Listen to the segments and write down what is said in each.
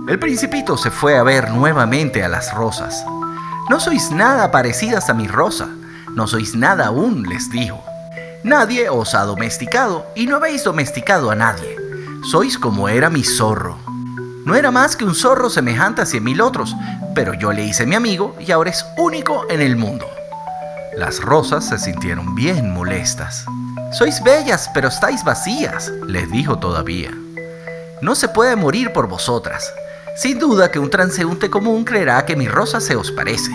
El Principito se fue a ver nuevamente a las rosas. «No sois nada parecidas a mi rosa, no sois nada aún», les dijo. «Nadie os ha domesticado y no habéis domesticado a nadie. Sois como era mi zorro. No era más que un zorro semejante a 100.000 otros, pero yo le hice mi amigo y ahora es único en el mundo». Las rosas se sintieron bien molestas. «Sois bellas, pero estáis vacías», les dijo todavía. «No se puede morir por vosotras. Sin duda que un transeúnte común creerá que mi rosa se os parece,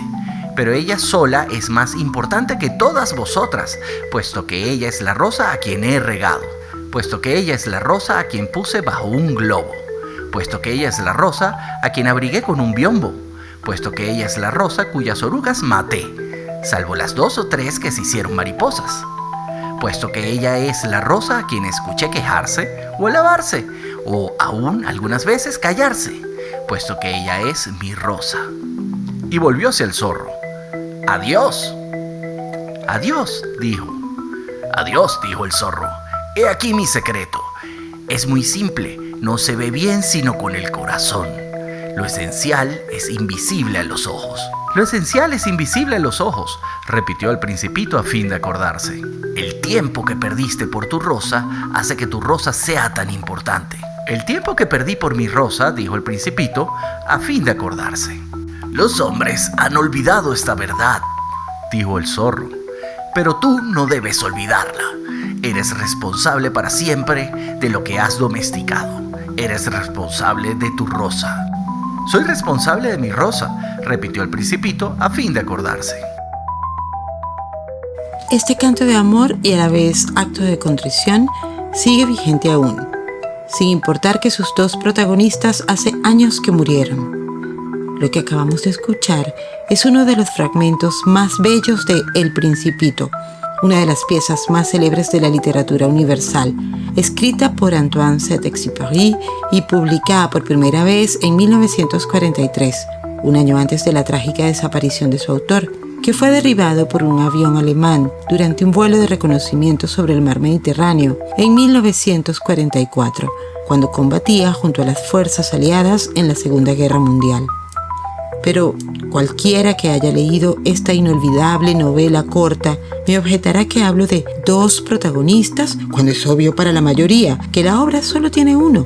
pero ella sola es más importante que todas vosotras, puesto que ella es la rosa a quien he regado, puesto que ella es la rosa a quien puse bajo un globo, puesto que ella es la rosa a quien abrigué con un biombo, puesto que ella es la rosa cuyas orugas maté, salvo las 2 o 3 que se hicieron mariposas, puesto que ella es la rosa a quien escuché quejarse o alabarse, o aún algunas veces callarse, puesto que ella es mi rosa». Y volvióse el zorro. «Adiós». «Adiós», dijo. «Adiós», dijo el zorro. «He aquí mi secreto. Es muy simple, no se ve bien sino con el corazón. Lo esencial es invisible a los ojos». «Lo esencial es invisible a los ojos», repitió el Principito a fin de acordarse. «El tiempo que perdiste por tu rosa hace que tu rosa sea tan importante». «El tiempo que perdí por mi rosa», dijo el Principito, a fin de acordarse. «Los hombres han olvidado esta verdad», dijo el zorro. «Pero tú no debes olvidarla. Eres responsable para siempre de lo que has domesticado. Eres responsable de tu rosa». «Soy responsable de mi rosa», repitió el Principito a fin de acordarse. Este canto de amor y a la vez acto de contrición sigue vigente aún, sin importar que sus dos protagonistas hace años que murieron. Lo que acabamos de escuchar es uno de los fragmentos más bellos de El Principito, una de las piezas más célebres de la literatura universal, escrita por Antoine Saint-Exupéry y publicada por primera vez en 1943, un año antes de la trágica desaparición de su autor, que fue derribado por un avión alemán durante un vuelo de reconocimiento sobre el mar Mediterráneo en 1944, cuando combatía junto a las fuerzas aliadas en la Segunda Guerra Mundial. Pero cualquiera que haya leído esta inolvidable novela corta me objetará que hablo de dos protagonistas cuando es obvio para la mayoría que la obra solo tiene uno.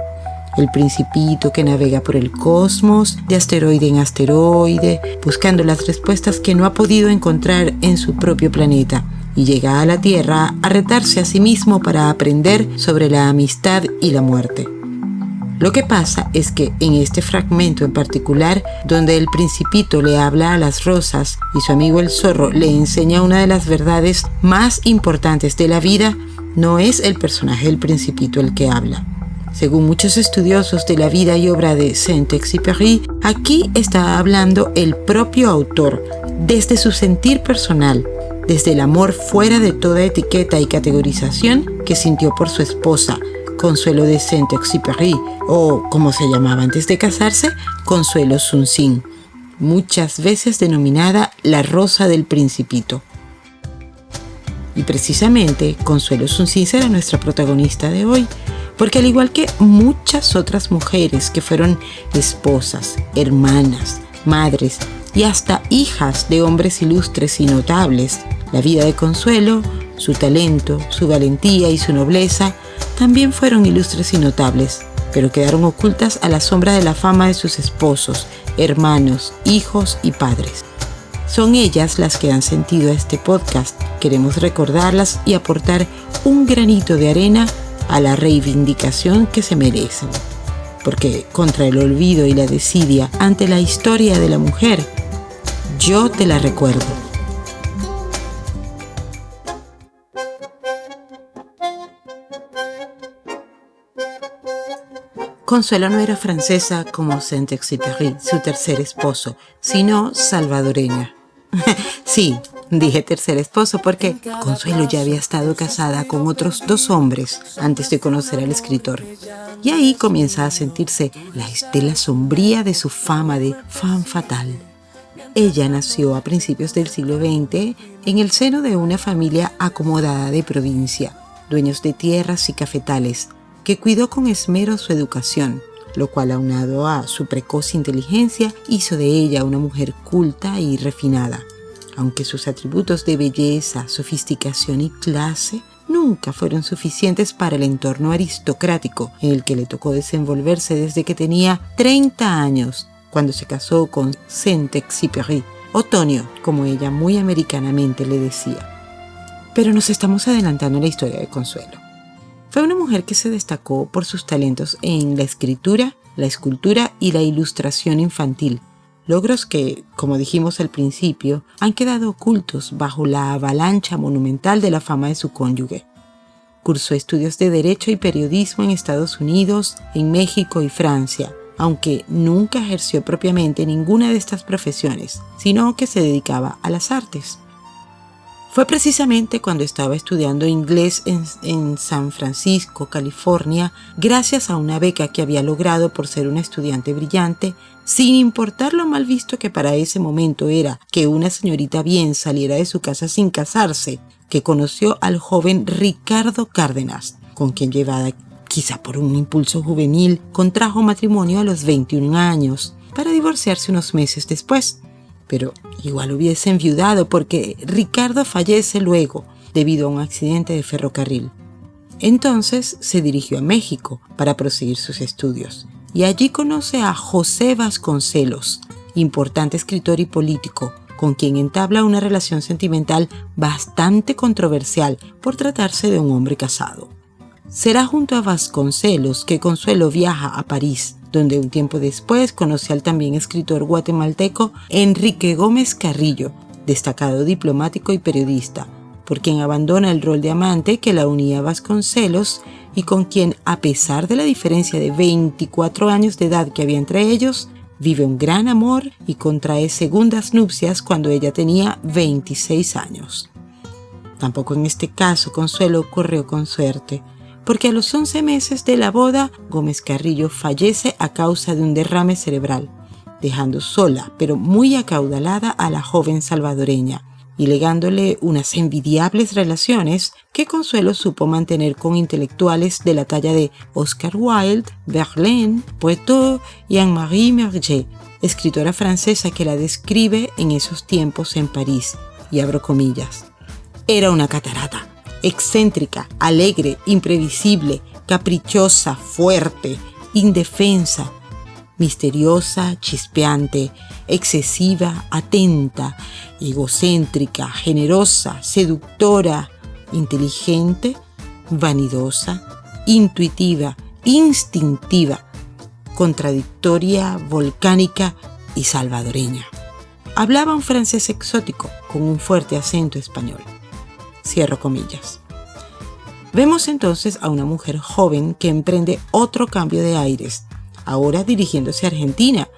El Principito que navega por el cosmos, de asteroide en asteroide, buscando las respuestas que no ha podido encontrar en su propio planeta, y llega a la Tierra a retarse a sí mismo para aprender sobre la amistad y la muerte. Lo que pasa es que en este fragmento en particular, donde el Principito le habla a las rosas y su amigo el zorro le enseña una de las verdades más importantes de la vida, no es el personaje del Principito el que habla. Según muchos estudiosos de la vida y obra de Saint-Exupéry, aquí está hablando el propio autor, desde su sentir personal, desde el amor fuera de toda etiqueta y categorización que sintió por su esposa, Consuelo de Saint-Exupéry, o como se llamaba antes de casarse, Consuelo Sunsin, muchas veces denominada la Rosa del Principito. Y precisamente Consuelo Sunsin será nuestra protagonista de hoy, porque al igual que muchas otras mujeres que fueron esposas, hermanas, madres y hasta hijas de hombres ilustres y notables, la vida de Consuelo, su talento, su valentía y su nobleza también fueron ilustres y notables, pero quedaron ocultas a la sombra de la fama de sus esposos, hermanos, hijos y padres. Son ellas las que dan sentido a este podcast. Queremos recordarlas y aportar un granito de arena a la reivindicación que se merecen. Porque contra el olvido y la desidia ante la historia de la mujer, yo te la recuerdo. Consuelo no era francesa como Saint-Exupéry, su tercer esposo, sino salvadoreña. Sí, dije tercer esposo porque Consuelo ya había estado casada con otros 2 hombres antes de conocer al escritor. Y ahí comienza a sentirse la estela sombría de su fama de femme fatale. Ella nació a principios del siglo XX en el seno de una familia acomodada de provincia, dueños de tierras y cafetales, que cuidó con esmero su educación, lo cual, aunado a su precoz inteligencia, hizo de ella una mujer culta y refinada, aunque sus atributos de belleza, sofisticación y clase nunca fueron suficientes para el entorno aristocrático en el que le tocó desenvolverse desde que tenía 30 años, cuando se casó con Saint-Exupéry, o Tonio, como ella muy americanamente le decía. Pero nos estamos adelantando en la historia de Consuelo. Fue una mujer que se destacó por sus talentos en la escritura, la escultura y la ilustración infantil, logros que, como dijimos al principio, han quedado ocultos bajo la avalancha monumental de la fama de su cónyuge. Cursó estudios de Derecho y Periodismo en Estados Unidos, en México y Francia, aunque nunca ejerció propiamente ninguna de estas profesiones, sino que se dedicaba a las artes. Fue precisamente cuando estaba estudiando inglés en San Francisco, California, gracias a una beca que había logrado por ser una estudiante brillante, sin importar lo mal visto que para ese momento era que una señorita bien saliera de su casa sin casarse, que conoció al joven Ricardo Cárdenas, con quien llevada quizá por un impulso juvenil, contrajo matrimonio a los 21 años, para divorciarse unos meses después. Pero igual hubiese enviudado porque Ricardo fallece luego debido a un accidente de ferrocarril. Entonces se dirigió a México para proseguir sus estudios y allí conoce a José Vasconcelos, importante escritor y político, con quien entabla una relación sentimental bastante controversial por tratarse de un hombre casado. Será junto a Vasconcelos que Consuelo viaja a París, donde un tiempo después conoce al también escritor guatemalteco Enrique Gómez Carrillo, destacado diplomático y periodista, por quien abandona el rol de amante que la unía a Vasconcelos y con quien, a pesar de la diferencia de 24 años de edad que había entre ellos, vive un gran amor y contrae segundas nupcias cuando ella tenía 26 años. Tampoco en este caso Consuelo corrió con suerte, porque a los 11 meses de la boda, Gómez Carrillo fallece a causa de un derrame cerebral, dejando sola, pero muy acaudalada a la joven salvadoreña, y legándole unas envidiables relaciones que Consuelo supo mantener con intelectuales de la talla de Oscar Wilde, Verlaine, Poitou y Anne-Marie Merger, escritora francesa que la describe en esos tiempos en París, y abro comillas. Era una catarata. Excéntrica, alegre, imprevisible, caprichosa, fuerte, indefensa, misteriosa, chispeante, excesiva, atenta, egocéntrica, generosa, seductora, inteligente, vanidosa, intuitiva, instintiva, contradictoria, volcánica y salvadoreña. Hablaba un francés exótico con un fuerte acento español. Cierro comillas. Vemos entonces a una mujer joven que emprende otro cambio de aires, ahora dirigiéndose a Argentina,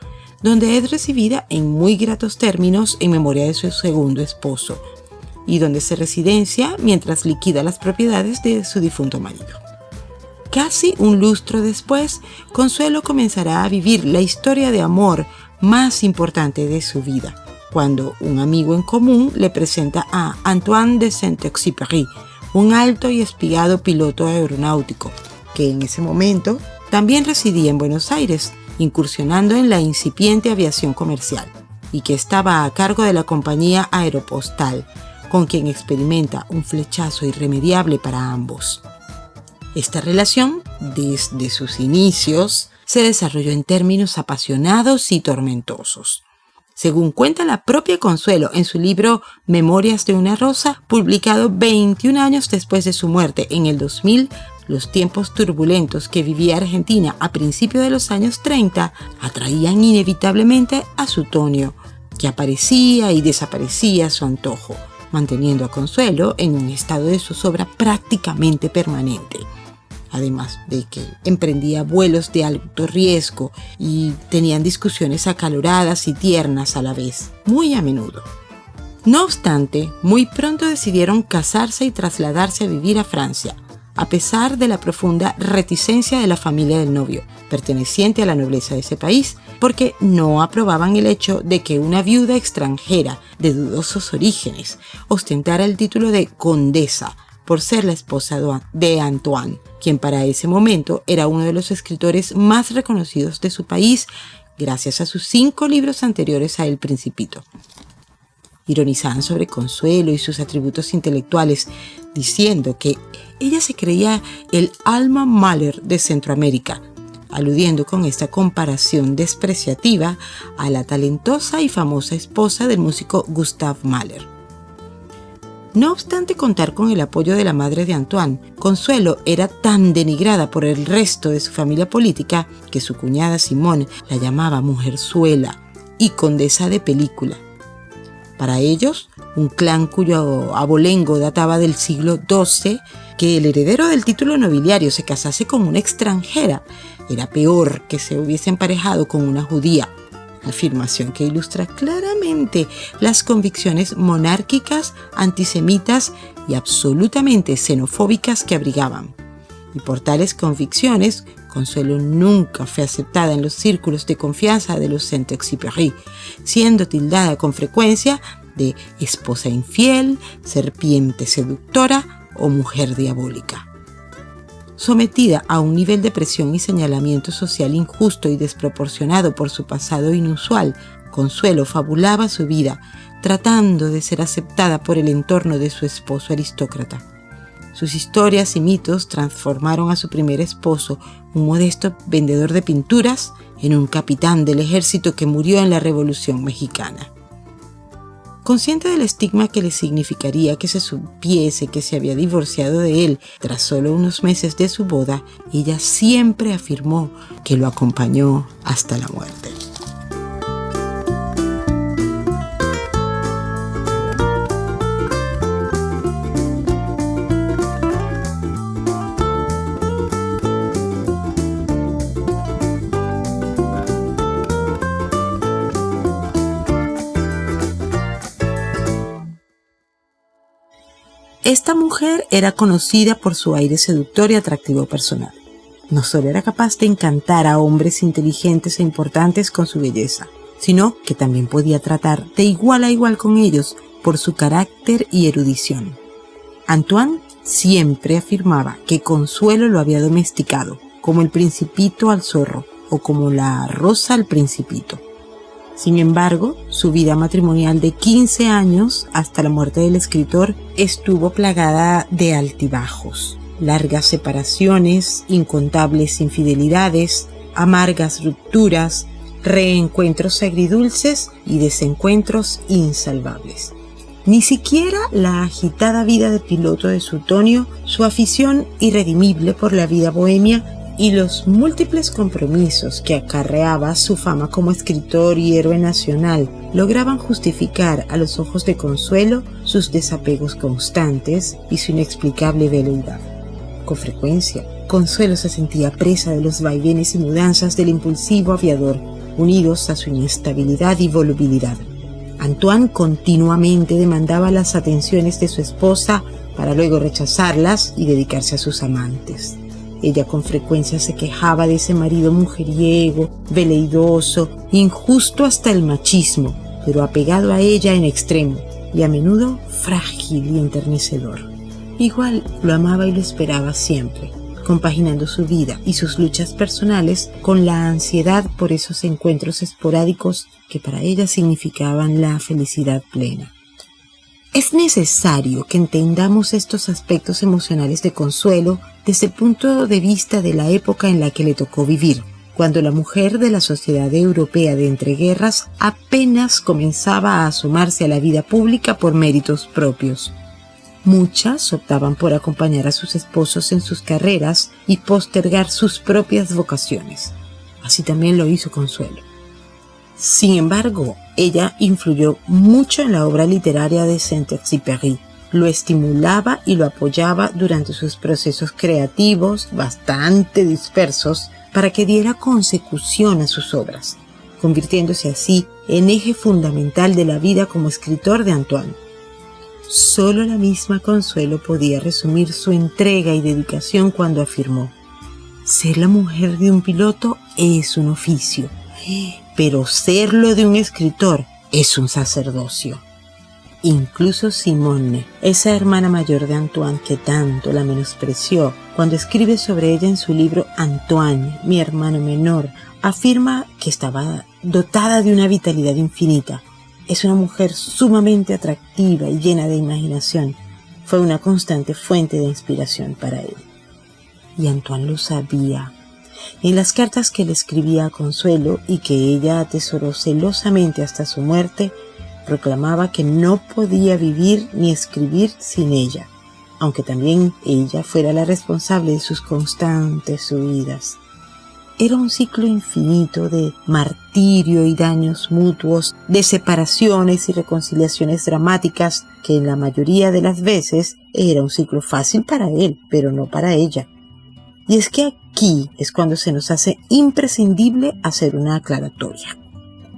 donde es recibida en muy gratos términos en memoria de su segundo esposo, y donde se residencia mientras liquida las propiedades de su difunto marido. Casi un lustro después, Consuelo comenzará a vivir la historia de amor más importante de su vida, cuando un amigo en común le presenta a Antoine de Saint-Exupéry, un alto y espigado piloto aeronáutico, que en ese momento también residía en Buenos Aires, incursionando en la incipiente aviación comercial, y que estaba a cargo de la compañía Aeropostal, con quien experimenta un flechazo irremediable para ambos. Esta relación, desde sus inicios, se desarrolló en términos apasionados y tormentosos. Según cuenta la propia Consuelo en su libro Memorias de una Rosa, publicado 21 años después de su muerte en el 2000, los tiempos turbulentos que vivía Argentina a principios de los años 30 atraían inevitablemente a su Tonio, que aparecía y desaparecía a su antojo, manteniendo a Consuelo en un estado de zozobra prácticamente permanente. Además de que emprendía vuelos de alto riesgo y tenían discusiones acaloradas y tiernas a la vez, muy a menudo. No obstante, muy pronto decidieron casarse y trasladarse a vivir a Francia, a pesar de la profunda reticencia de la familia del novio, perteneciente a la nobleza de ese país, porque no aprobaban el hecho de que una viuda extranjera de dudosos orígenes ostentara el título de condesa, por ser la esposa de Antoine, quien para ese momento era uno de los escritores más reconocidos de su país, gracias a sus 5 libros anteriores a El Principito. Ironizaban sobre Consuelo y sus atributos intelectuales, diciendo que ella se creía el Alma Mahler de Centroamérica, aludiendo con esta comparación despreciativa a la talentosa y famosa esposa del músico Gustav Mahler. No obstante contar con el apoyo de la madre de Antoine, Consuelo era tan denigrada por el resto de su familia política que su cuñada Simone la llamaba mujerzuela y condesa de película. Para ellos, un clan cuyo abolengo databa del siglo XII, que el heredero del título nobiliario se casase con una extranjera era peor que se hubiese emparejado con una judía, afirmación que ilustra claramente las convicciones monárquicas, antisemitas y absolutamente xenofóbicas que abrigaban. Y por tales convicciones, Consuelo nunca fue aceptada en los círculos de confianza de los Saint-Exupéry, siendo tildada con frecuencia de esposa infiel, serpiente seductora o mujer diabólica. Sometida a un nivel de presión y señalamiento social injusto y desproporcionado por su pasado inusual, Consuelo fabulaba su vida, tratando de ser aceptada por el entorno de su esposo aristócrata. Sus historias y mitos transformaron a su primer esposo, un modesto vendedor de pinturas, en un capitán del ejército que murió en la Revolución Mexicana. Consciente del estigma que le significaría que se supiese que se había divorciado de él tras solo unos meses de su boda, ella siempre afirmó que lo acompañó hasta la muerte. Esta mujer era conocida por su aire seductor y atractivo personal. No solo era capaz de encantar a hombres inteligentes e importantes con su belleza, sino que también podía tratar de igual a igual con ellos por su carácter y erudición. Antoine siempre afirmaba que Consuelo lo había domesticado, como el Principito al zorro o como la rosa al Principito. Sin embargo, su vida matrimonial de 15 años hasta la muerte del escritor estuvo plagada de altibajos, largas separaciones, incontables infidelidades, amargas rupturas, reencuentros agridulces y desencuentros insalvables. Ni siquiera la agitada vida de piloto de Suetonio, su afición irredimible por la vida bohemia y los múltiples compromisos que acarreaba su fama como escritor y héroe nacional lograban justificar a los ojos de Consuelo sus desapegos constantes y su inexplicable veleidad. Con frecuencia, Consuelo se sentía presa de los vaivenes y mudanzas del impulsivo aviador, unidos a su inestabilidad y volubilidad. Antoine continuamente demandaba las atenciones de su esposa para luego rechazarlas y dedicarse a sus amantes. Ella con frecuencia se quejaba de ese marido mujeriego, veleidoso, injusto hasta el machismo, pero apegado a ella en extremo y a menudo frágil y enternecedor. Igual lo amaba y lo esperaba siempre, compaginando su vida y sus luchas personales con la ansiedad por esos encuentros esporádicos que para ella significaban la felicidad plena. Es necesario que entendamos estos aspectos emocionales de Consuelo desde el punto de vista de la época en la que le tocó vivir, cuando la mujer de la sociedad europea de entreguerras apenas comenzaba a asomarse a la vida pública por méritos propios. Muchas optaban por acompañar a sus esposos en sus carreras y postergar sus propias vocaciones. Así también lo hizo Consuelo. Sin embargo, ella influyó mucho en la obra literaria de Saint-Exupéry. Lo estimulaba y lo apoyaba durante sus procesos creativos, bastante dispersos, para que diera consecución a sus obras, convirtiéndose así en eje fundamental de la vida como escritor de Antoine. Solo la misma Consuelo podía resumir su entrega y dedicación cuando afirmó: ser la mujer de un piloto es un oficio, pero serlo de un escritor es un sacerdocio. Incluso Simone, esa hermana mayor de Antoine que tanto la menospreció, cuando escribe sobre ella en su libro Antoine, mi hermano menor, afirma que estaba dotada de una vitalidad infinita. Es una mujer sumamente atractiva y llena de imaginación. Fue una constante fuente de inspiración para él. Y Antoine lo sabía. En las cartas que le escribía a Consuelo y que ella atesoró celosamente hasta su muerte, proclamaba que no podía vivir ni escribir sin ella, aunque también ella fuera la responsable de sus constantes subidas. Era un ciclo infinito de martirio y daños mutuos, de separaciones y reconciliaciones dramáticas que en la mayoría de las veces era un ciclo fácil para él, pero no para ella. Y es que aquí es cuando se nos hace imprescindible hacer una aclaratoria.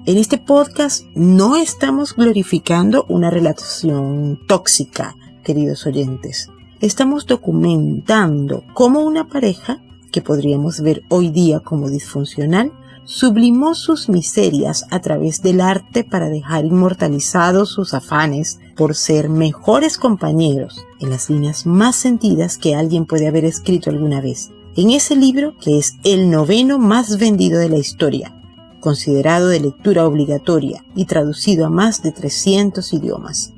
En este podcast no estamos glorificando una relación tóxica, queridos oyentes. Estamos documentando cómo una pareja, que podríamos ver hoy día como disfuncional, sublimó sus miserias a través del arte para dejar inmortalizados sus afanes por ser mejores compañeros en las líneas más sentidas que alguien puede haber escrito alguna vez. En ese libro que es el 9º más vendido de la historia, considerado de lectura obligatoria y traducido a más de 300 idiomas.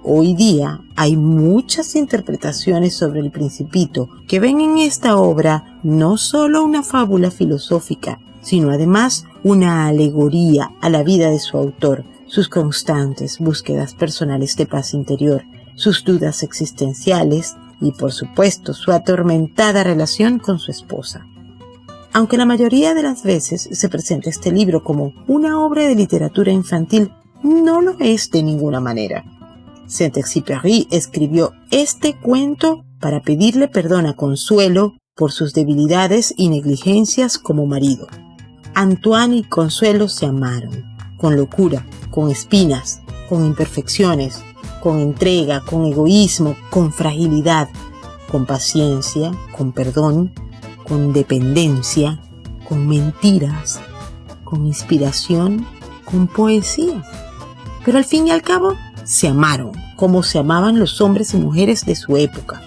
Hoy día hay muchas interpretaciones sobre El Principito que ven en esta obra no solo una fábula filosófica, sino además una alegoría a la vida de su autor, sus constantes búsquedas personales de paz interior, sus dudas existenciales y, por supuesto, su atormentada relación con su esposa. Aunque la mayoría de las veces se presenta este libro como una obra de literatura infantil, no lo es de ninguna manera. Saint-Exupéry escribió este cuento para pedirle perdón a Consuelo por sus debilidades y negligencias como marido. Antoine y Consuelo se amaron, con locura, con espinas, con imperfecciones, con entrega, con egoísmo, con fragilidad, con paciencia, con perdón, con dependencia, con mentiras, con inspiración, con poesía. Pero al fin y al cabo, se amaron, como se amaban los hombres y mujeres de su época.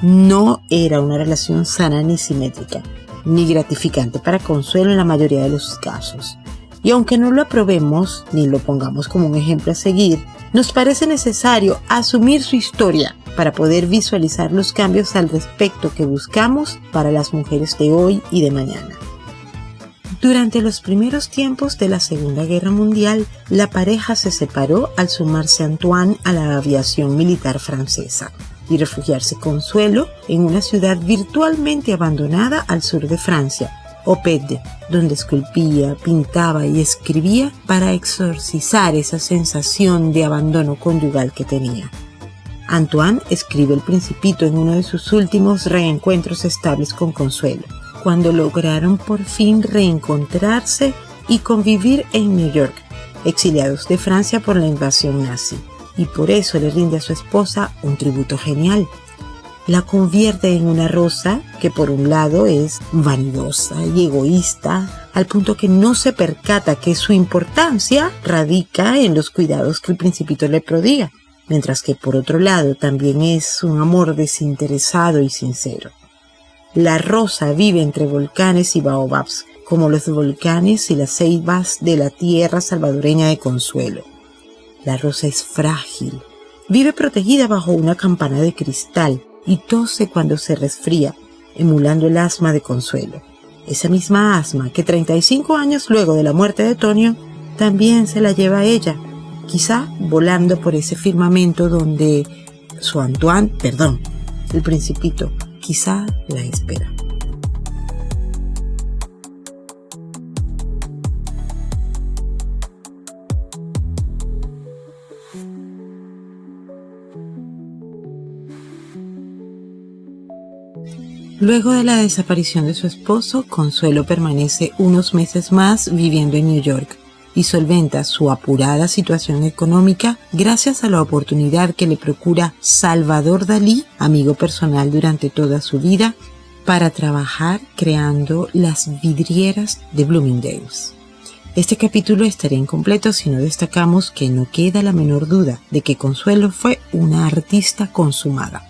No era una relación sana ni simétrica, ni gratificante para Consuelo en la mayoría de los casos. Y aunque no lo aprobemos, ni lo pongamos como un ejemplo a seguir, nos parece necesario asumir su historia para poder visualizar los cambios al respecto que buscamos para las mujeres de hoy y de mañana. Durante los primeros tiempos de la Segunda Guerra Mundial, la pareja se separó al sumarse Antoine a la aviación militar francesa y refugiarse Consuelo en una ciudad virtualmente abandonada al sur de Francia, Oppede, donde esculpía, pintaba y escribía para exorcizar esa sensación de abandono conyugal que tenía. Antoine escribe El Principito en uno de sus últimos reencuentros estables con Consuelo, cuando lograron por fin reencontrarse y convivir en New York, exiliados de Francia por la invasión nazi, y por eso le rinde a su esposa un tributo genial. La convierte en una rosa que por un lado es vanidosa y egoísta, al punto que no se percata que su importancia radica en los cuidados que el Principito le prodiga, mientras que por otro lado también es un amor desinteresado y sincero. La rosa vive entre volcanes y baobabs, como los volcanes y las ceibas de la tierra salvadoreña de Consuelo. La rosa es frágil, vive protegida bajo una campana de cristal y tose cuando se resfría, emulando el asma de Consuelo. Esa misma asma que 35 años luego de la muerte de Tonio también se la lleva a ella, quizá volando por ese firmamento donde el Principito, quizá la espera. Luego de la desaparición de su esposo, Consuelo permanece unos meses más viviendo en New York y solventa su apurada situación económica gracias a la oportunidad que le procura Salvador Dalí, amigo personal durante toda su vida, para trabajar creando las vidrieras de Bloomingdale's. Este capítulo estaría incompleto si no destacamos que no queda la menor duda de que Consuelo fue una artista consumada.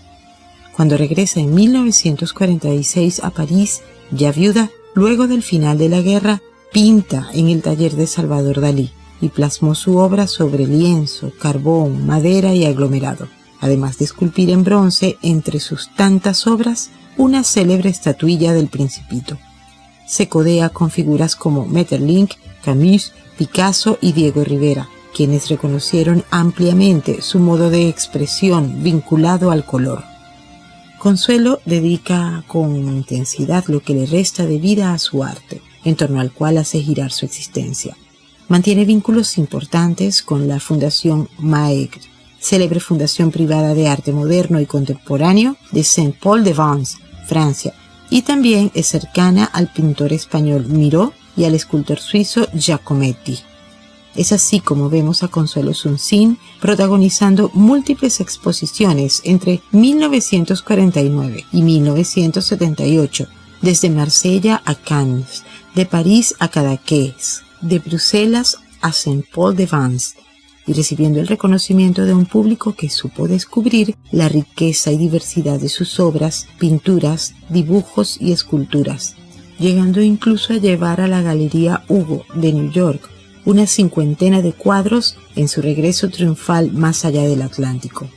Cuando regresa en 1946 a París, ya viuda, luego del final de la guerra, pinta en el taller de Salvador Dalí y plasmó su obra sobre lienzo, carbón, madera y aglomerado, además de esculpir en bronce, entre sus tantas obras, una célebre estatuilla del Principito. Se codea con figuras como Maeterlinck, Camus, Picasso y Diego Rivera, quienes reconocieron ampliamente su modo de expresión vinculado al color. Consuelo dedica con intensidad lo que le resta de vida a su arte, en torno al cual hace girar su existencia. Mantiene vínculos importantes con la Fundación Maigre, célebre fundación privada de arte moderno y contemporáneo de Saint-Paul-de-Vence, Francia, y también es cercana al pintor español Miró y al escultor suizo Giacometti. Es así como vemos a Consuelo Sunsin protagonizando múltiples exposiciones entre 1949 y 1978, desde Marsella a Cannes, de París a Cadaqués, de Bruselas a Saint-Paul-de-Vence, y recibiendo el reconocimiento de un público que supo descubrir la riqueza y diversidad de sus obras, pinturas, dibujos y esculturas, llegando incluso a llevar a la Galería Hugo de New York una 50 de cuadros en su regreso triunfal más allá del Atlántico.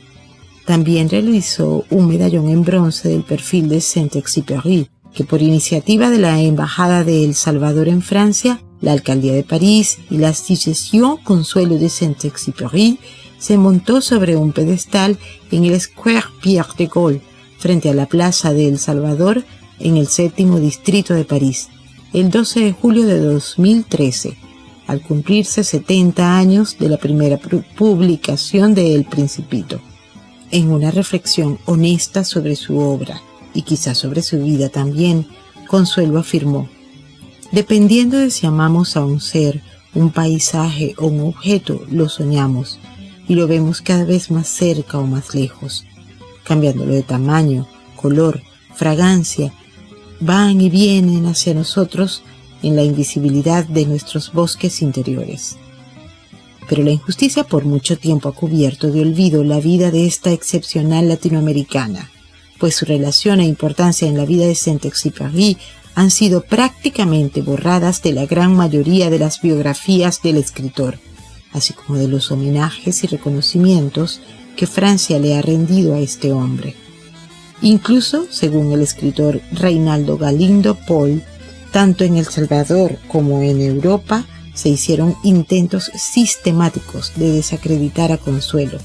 También realizó un medallón en bronce del perfil de Saint-Exupéry, que por iniciativa de la Embajada de El Salvador en Francia, la Alcaldía de París y la Association Consuelo de Saint-Exupéry, se montó sobre un pedestal en el Square Pierre de Gaulle, frente a la Plaza de El Salvador, en el 7º distrito de París, el 12 de julio de 2013, al cumplirse 70 años de la primera publicación de El Principito. En una reflexión honesta sobre su obra, y quizás sobre su vida también, Consuelo afirmó: dependiendo de si amamos a un ser, un paisaje o un objeto, lo soñamos, y lo vemos cada vez más cerca o más lejos, cambiándolo de tamaño, color, fragancia, van y vienen hacia nosotros en la invisibilidad de nuestros bosques interiores. Pero la injusticia por mucho tiempo ha cubierto de olvido la vida de esta excepcional latinoamericana, pues su relación e importancia en la vida de Saint-Exupéry han sido prácticamente borradas de la gran mayoría de las biografías del escritor, así como de los homenajes y reconocimientos que Francia le ha rendido a este hombre. Incluso, según el escritor Reinaldo Galindo Paul, tanto en El Salvador como en Europa se hicieron intentos sistemáticos de desacreditar a Consuelo,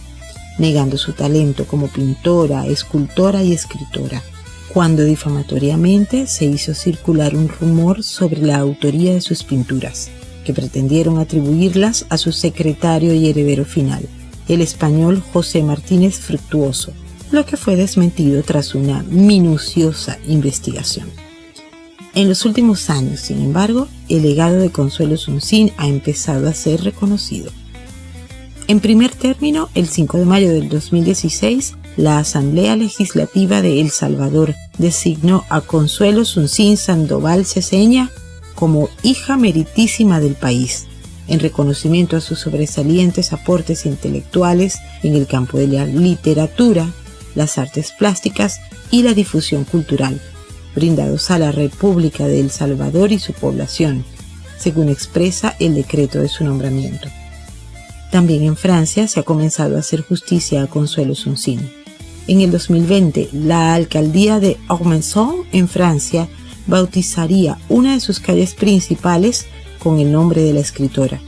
negando su talento como pintora, escultora y escritora, cuando difamatoriamente se hizo circular un rumor sobre la autoría de sus pinturas, que pretendieron atribuirlas a su secretario y heredero final, el español José Martínez Fructuoso, lo que fue desmentido tras una minuciosa investigación. En los últimos años, sin embargo, el legado de Consuelo Sunsin ha empezado a ser reconocido. En primer término, el 5 de mayo del 2016, la Asamblea Legislativa de El Salvador designó a Consuelo Sunsin Sandoval Ceseña como hija meritísima del país, en reconocimiento a sus sobresalientes aportes intelectuales en el campo de la literatura, las artes plásticas y la difusión cultural, brindados a la República de El Salvador y su población, según expresa el decreto de su nombramiento. También en Francia se ha comenzado a hacer justicia a Consuelo Sunsin. En el 2020, la alcaldía de Ormesson, en Francia, bautizaría una de sus calles principales con el nombre de la escritora.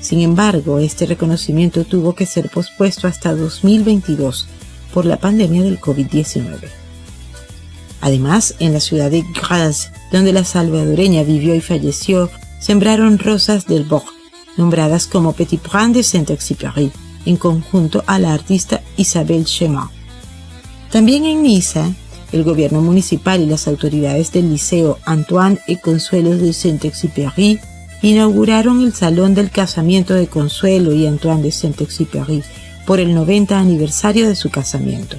Sin embargo, este reconocimiento tuvo que ser pospuesto hasta 2022 por la pandemia del COVID-19. Además, en la ciudad de Grasse, donde la salvadoreña vivió y falleció, sembraron rosas del Bourg, nombradas como Petit Brin de Saint-Exupéry, en conjunto a la artista Isabelle Chemin. También en Niza, el gobierno municipal y las autoridades del Liceo Antoine et Consuelo de Saint-Exupéry inauguraron el Salón del Casamiento de Consuelo y Antoine de Saint-Exupéry por el 90 aniversario de su casamiento.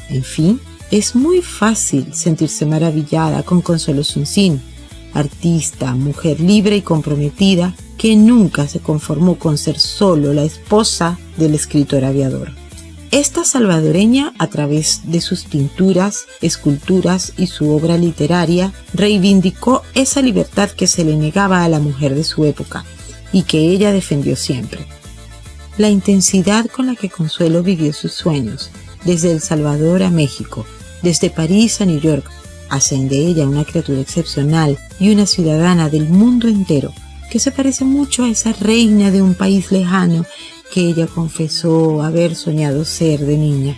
En fin, es muy fácil sentirse maravillada con Consuelo Sunsin, artista, mujer libre y comprometida que nunca se conformó con ser solo la esposa del escritor aviador. Esta salvadoreña, a través de sus pinturas, esculturas y su obra literaria, reivindicó esa libertad que se le negaba a la mujer de su época y que ella defendió siempre. La intensidad con la que Consuelo vivió sus sueños, desde El Salvador a México, desde París a New York, hacen de ella una criatura excepcional y una ciudadana del mundo entero, que se parece mucho a esa reina de un país lejano que ella confesó haber soñado ser de niña.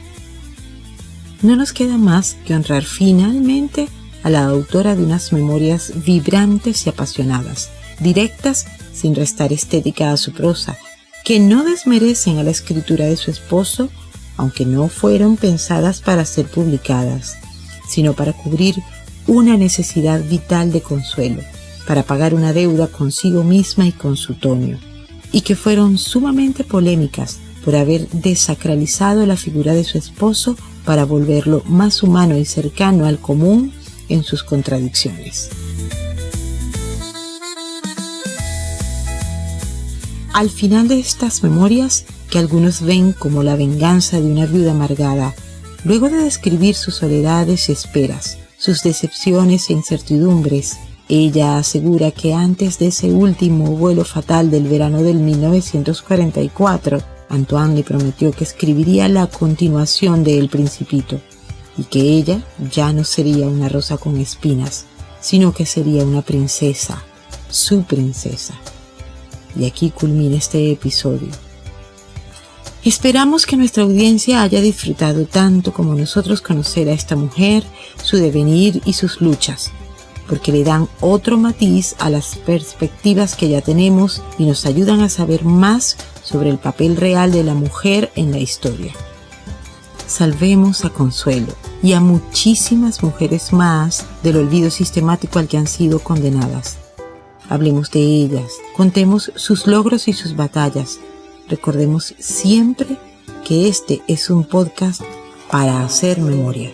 No nos queda más que honrar finalmente a la autora de unas memorias vibrantes y apasionadas, directas sin restar estética a su prosa, que no desmerecen a la escritura de su esposo, aunque no fueron pensadas para ser publicadas, sino para cubrir una necesidad vital de Consuelo, para pagar una deuda consigo misma y con su Tonio, y que fueron sumamente polémicas por haber desacralizado la figura de su esposo para volverlo más humano y cercano al común en sus contradicciones. Al final de estas memorias, que algunos ven como la venganza de una viuda amargada, luego de describir sus soledades y esperas, sus decepciones e incertidumbres, ella asegura que antes de ese último vuelo fatal del verano del 1944, Antoine le prometió que escribiría la continuación de El Principito y que ella ya no sería una rosa con espinas, sino que sería una princesa, su princesa. Y aquí culmina este episodio. Esperamos que nuestra audiencia haya disfrutado tanto como nosotros conocer a esta mujer, su devenir y sus luchas, porque le dan otro matiz a las perspectivas que ya tenemos y nos ayudan a saber más sobre el papel real de la mujer en la historia. Salvemos a Consuelo y a muchísimas mujeres más del olvido sistemático al que han sido condenadas. Hablemos de ellas, contemos sus logros y sus batallas. Recordemos siempre que este es un podcast para hacer memoria.